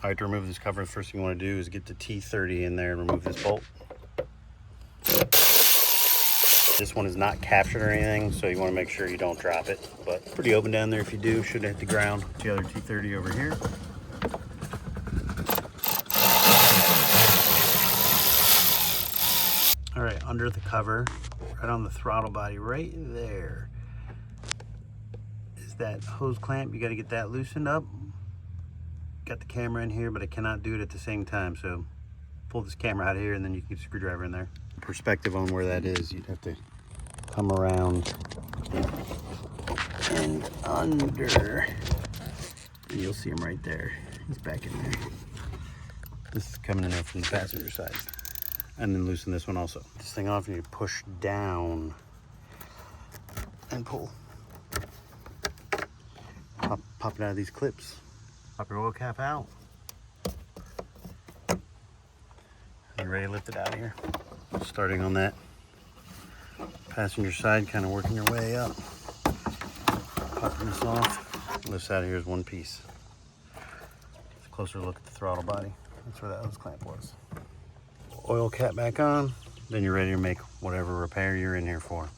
All right, to remove this cover, the first thing you want to do is get the T30 in there and remove this bolt. This one is not captured or anything, so you want to make sure you don't drop it. But pretty open down there if you do, shouldn't hit the ground. The other T30 over here. All right, under the cover, right on the throttle body, right there, is that hose clamp. You got to get that loosened up. Got the camera in here, but I cannot do it at the same time, so pull this camera out of here and then you can get a screwdriver in there. Perspective on where that is, you'd have to come around and under, and you'll see him right there. He's back in there. This is coming in there from the passenger side. And then loosen this one also. This thing off and you push down and pull. Pop it out of these clips. Pop your oil cap out. You ready to lift it out of here? Starting on that passenger side, kind of working your way up. Popping this off. Lifts out of here is one piece. It's a closer look at the throttle body. That's where that hose clamp was. Oil cap back on, then you're ready to make whatever repair you're in here for.